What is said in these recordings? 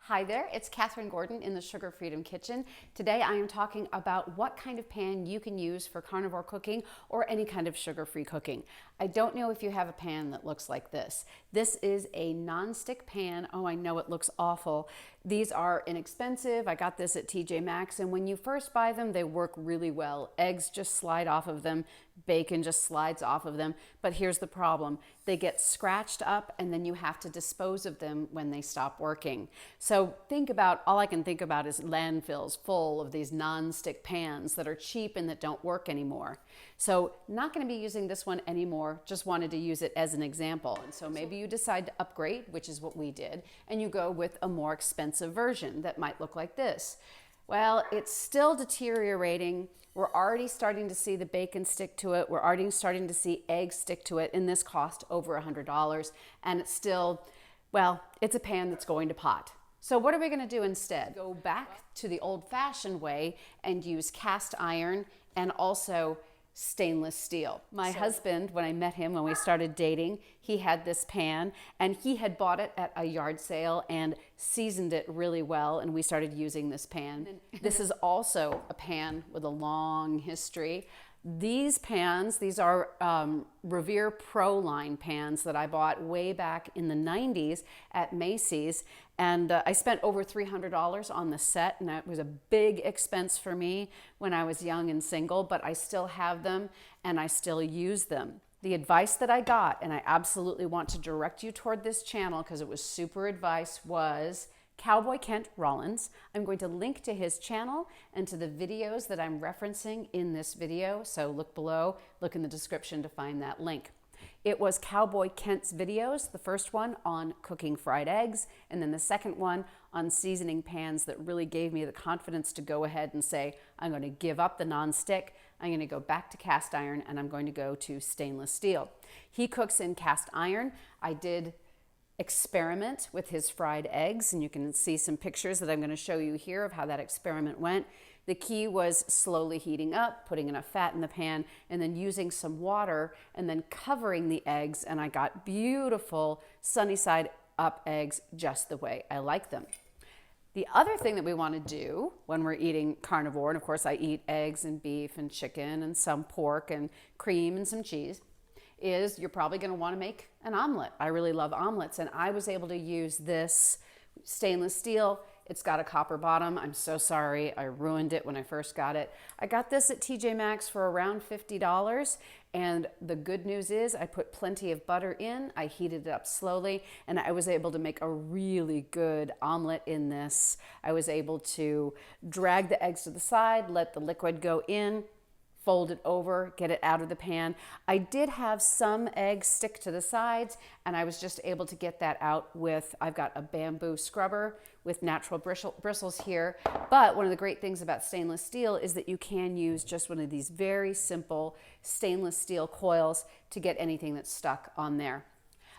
Hi there, it's Catherine Gordon in the Sugar Freedom Kitchen. Today I am talking about what kind of pan you can use for carnivore cooking or any kind of sugar-free cooking. I don't know if you have a pan that looks like this. This is a non-stick pan. Oh, I know it looks awful. These are inexpensive. I got this at TJ Maxx, and when you first buy them, they work really well. Eggs just slide off of them. Bacon just slides off of them. But here's the problem. They get scratched up, and then you have to dispose of them when they stop working. So all I can think about is landfills full of these non-stick pans that are cheap and that don't work anymore. So not going to be using this one anymore, just wanted to use it as an example. And so maybe you decide to upgrade, which is what we did, and you go with a more expensive version that might look like this. Well, it's still deteriorating. We're already starting to see the bacon stick to it. We're already starting to see eggs stick to it, and this cost over $100. And it's still, well, it's a pan that's going to pot. So what are we going to do instead? Go back to the old-fashioned way and use cast iron and also stainless steel. My husband, when I met him, when we started dating, he had this pan and he had bought it at a yard sale and seasoned it really well, and we started using this pan. This is also a pan with a long history. These pans, these are Revere Pro line pans that I bought way back in the 90s at Macy's, and I spent over $300 on the set, and that was a big expense for me when I was young and single, but I still have them and I still use them. The advice that I got, and I absolutely want to direct you toward this channel because it was super advice, was Cowboy Kent Rollins. I'm going to link to his channel and to the videos that I'm referencing in this video. So look below, look in the description to find that link. It was Cowboy Kent's videos, the first one on cooking fried eggs, and then the second one on seasoning pans that really gave me the confidence to go ahead and say, I'm going to give up the non-stick, I'm going to go back to cast iron, and I'm going to go to stainless steel. He cooks in cast iron. I did experiment with his fried eggs, and you can see some pictures that I'm going to show you here of how that experiment went. The key was slowly heating up, putting enough fat in the pan, and then using some water and then covering the eggs, and I got beautiful sunny side up eggs just the way I like them. The other thing that we want to do when we're eating carnivore, and of course I eat eggs and beef and chicken and some pork and cream and some cheese, is you're probably going to want to make an omelet. I really love omelets, and I was able to use this stainless steel. It's got a copper bottom. I'm so sorry, I ruined it when I first got it. I got this at TJ Maxx for around $50, and the good news is I put plenty of butter in, I heated it up slowly, and I was able to make a really good omelet in this. I was able to drag the eggs to the side, let the liquid go in, fold it over, get it out of the pan. I did have some eggs stick to the sides, and I was just able to get that out with, I've got a bamboo scrubber with natural bristles here. But one of the great things about stainless steel is that you can use just one of these very simple stainless steel coils to get anything that's stuck on there.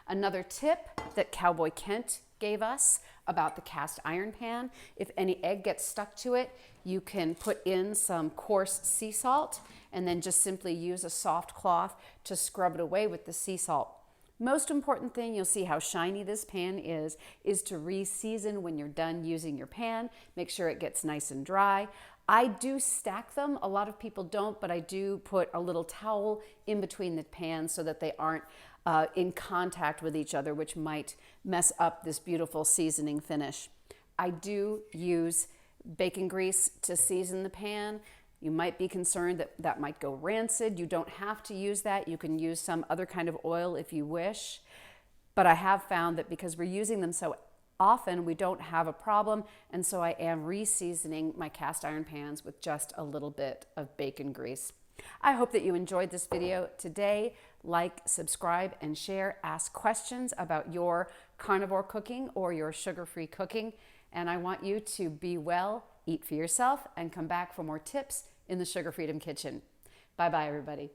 Another tip that Cowboy Kent gave us about the cast iron pan, if any egg gets stuck to it, you can put in some coarse sea salt and then just simply use a soft cloth to scrub it away with the sea salt. Most important thing, you'll see how shiny this pan is to re-season when you're done using your pan. Make sure it gets nice and dry. I do stack them. A lot of people don't, but I do put a little towel in between the pans so that they aren't in contact with each other, which might mess up this beautiful seasoning finish. I do use bacon grease to season the pan. You might be concerned that that might go rancid. You don't have to use that. You can use some other kind of oil if you wish. But I have found that because we're using them so often, we don't have a problem, and so I am re-seasoning my cast iron pans with just a little bit of bacon grease. I hope that you enjoyed this video today. Like, subscribe, and share. Ask questions about your carnivore cooking or your sugar-free cooking. And I want you to be well, eat for yourself, and come back for more tips in the Sugar Freedom Kitchen. Bye-bye, everybody.